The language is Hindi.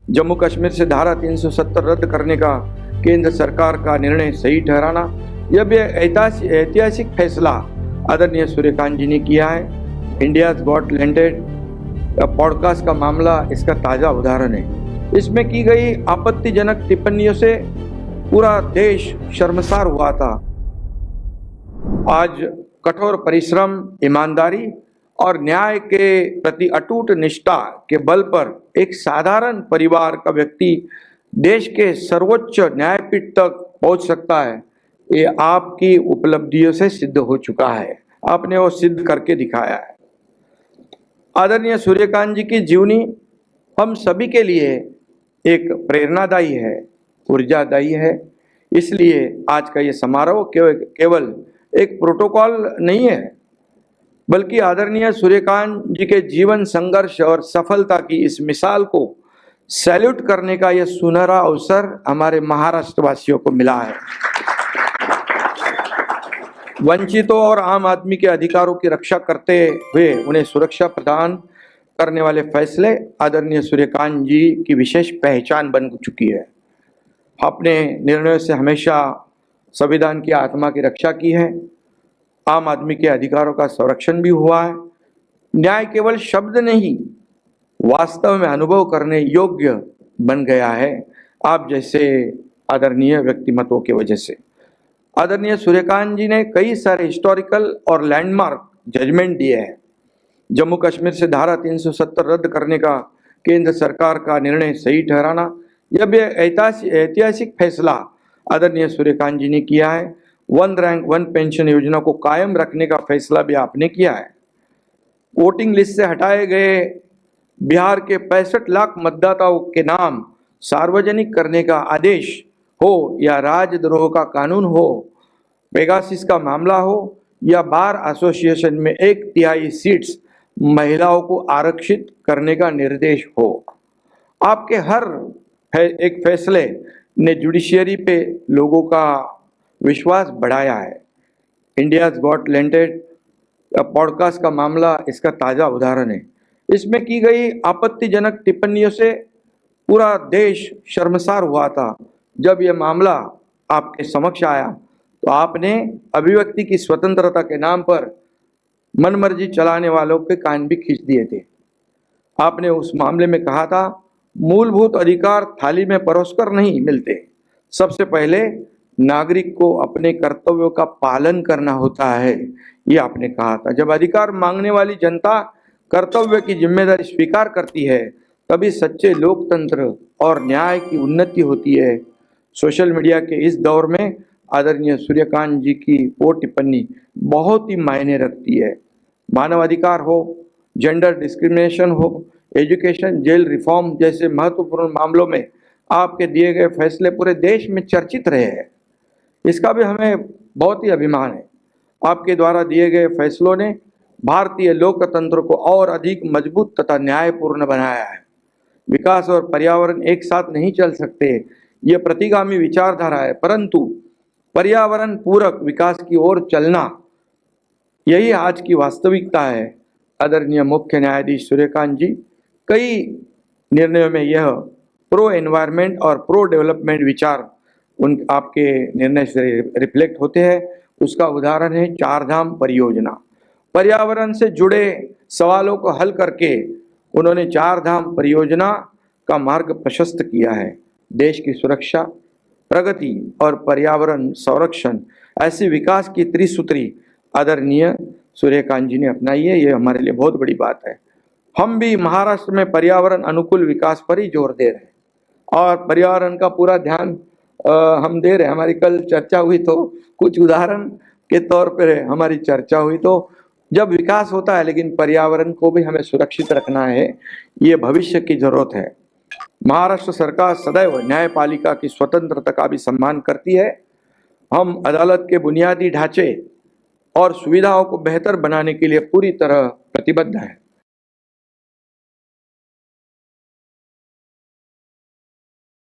जम्मू कश्मीर से धारा 370 रद्द करने का केंद्र सरकार का निर्णय सही ठहराना, यह भी ऐतिहासिक फैसला आदरणीय सूर्यकांत जी ने किया है। इंडियाज गॉट टैलेंटेड पॉडकास्ट का मामला इसका ताज़ा उदाहरण है। इसमें की गई आपत्तिजनक टिप्पणियों से पूरा देश शर्मसार हुआ था। आज कठोर परिश्रम, ईमानदारी और न्याय के प्रति अटूट निष्ठा के बल पर एक साधारण परिवार का व्यक्ति देश के सर्वोच्च न्यायपीठ तक पहुंच सकता है। ये आपकी उपलब्धियों से सिद्ध हो चुका है। आपने वो सिद्ध करके दिखाया है। आदरणीय सूर्यकांत जी की जीवनी हम सभी के लिए एक प्रेरणादायी है, ऊर्जादायी है। इसलिए आज का ये समारोह केवल एक प्रोटोकॉल नहीं है, बल्कि आदरणीय सूर्यकांत जी के जीवन संघर्ष और सफलता की इस मिसाल को सैल्यूट करने का यह सुनहरा अवसर हमारे महाराष्ट्र वासियों को मिला है। वंचितों और आम आदमी के अधिकारों की रक्षा करते हुए उन्हें सुरक्षा प्रदान करने वाले फैसले आदरणीय सूर्यकांत जी की विशेष पहचान बन चुकी है। अपने निर्णयों से हमेशा संविधान की आत्मा की रक्षा की है। आम आदमी के अधिकारों का संरक्षण भी हुआ है। न्याय केवल शब्द नहीं, वास्तव में अनुभव करने योग्य बन गया है आप जैसे आदरणीय व्यक्तिमत्वों की वजह से। आदरणीय सूर्यकांत जी ने कई सारे हिस्टोरिकल और लैंडमार्क जजमेंट दिए हैं। जम्मू कश्मीर से धारा 370 रद्द करने का केंद्र सरकार का निर्णय सही ठहराना, यह भी ऐतिहासिक फैसला आदरणीय सूर्यकांत जी ने किया है। वन रैंक वन पेंशन योजना को कायम रखने का फैसला भी आपने किया है। वोटिंग लिस्ट से हटाए गए बिहार के 65 लाख मतदाताओं के नाम सार्वजनिक करने का आदेश हो या राजद्रोह का कानून हो, पेगासिस का मामला हो या बार एसोसिएशन में 1/3 सीट्स महिलाओं को आरक्षित करने का निर्देश हो, आपके हर एक फैसले ने जुडिशियरी पे लोगों का विश्वास बढ़ाया है। इंडियाज गॉट टैलेंटेड पॉडकास्ट का मामला इसका ताज़ा उदाहरण है। इसमें की गई आपत्तिजनक टिप्पणियों से पूरा देश शर्मसार हुआ था। जब यह मामला आपके समक्ष आया तो आपने अभिव्यक्ति की स्वतंत्रता के नाम पर मनमर्जी चलाने वालों के कान भी खींच दिए थे। आपने उस मामले में कहा था, मूलभूत अधिकार थाली में परोसकर नहीं मिलते। सबसे पहले नागरिक को अपने कर्तव्यों का पालन करना होता है, ये आपने कहा था। जब अधिकार मांगने वाली जनता कर्तव्य की जिम्मेदारी स्वीकार करती है, तभी सच्चे लोकतंत्र और न्याय की उन्नति होती है। सोशल मीडिया के इस दौर में आदरणीय सूर्यकांत जी की वो टिप्पणी बहुत ही मायने रखती है। मानवाधिकार हो, जेंडर डिस्क्रिमिनेशन हो, एजुकेशन, जेल रिफॉर्म जैसे महत्वपूर्ण मामलों में आपके दिए गए फैसले पूरे देश में चर्चित रहे हैं। इसका भी हमें बहुत ही अभिमान है। आपके द्वारा दिए गए फैसलों ने भारतीय लोकतंत्र को और अधिक मजबूत तथा न्यायपूर्ण बनाया है। विकास और पर्यावरण एक साथ नहीं चल सकते, ये प्रतिगामी विचारधारा है, परंतु पर्यावरण पूरक विकास की ओर चलना, यही आज की वास्तविकता है। आदरणीय मुख्य न्यायाधीश सूर्यकांत जी कई निर्णयों में यह प्रो एनवायरनमेंट और प्रो डेवलपमेंट विचार उन आपके निर्णय से रिफ्लेक्ट होते हैं। उसका उदाहरण है चारधाम परियोजना। पर्यावरण से जुड़े सवालों को हल करके उन्होंने चारधाम परियोजना का मार्ग प्रशस्त किया है। देश की सुरक्षा, प्रगति और पर्यावरण संरक्षण ऐसी विकास की त्रिसूत्री आदरणीय सूर्यकांत जी ने अपनाई है। ये हमारे लिए बहुत बड़ी बात है। हम भी महाराष्ट्र में पर्यावरण अनुकूल विकास पर ही जोर दे रहे हैं और पर्यावरण का पूरा ध्यान हम दे रहे हैं। हमारी कल चर्चा हुई तो कुछ उदाहरण के तौर पर हमारी चर्चा हुई तो जब विकास होता है लेकिन पर्यावरण को भी हमें सुरक्षित रखना है, ये भविष्य की जरूरत है। महाराष्ट्र सरकार सदैव न्यायपालिका की स्वतंत्रता का भी सम्मान करती है। हम अदालत के बुनियादी ढांचे और सुविधाओं को बेहतर बनाने के लिए पूरी तरह प्रतिबद्ध हैं।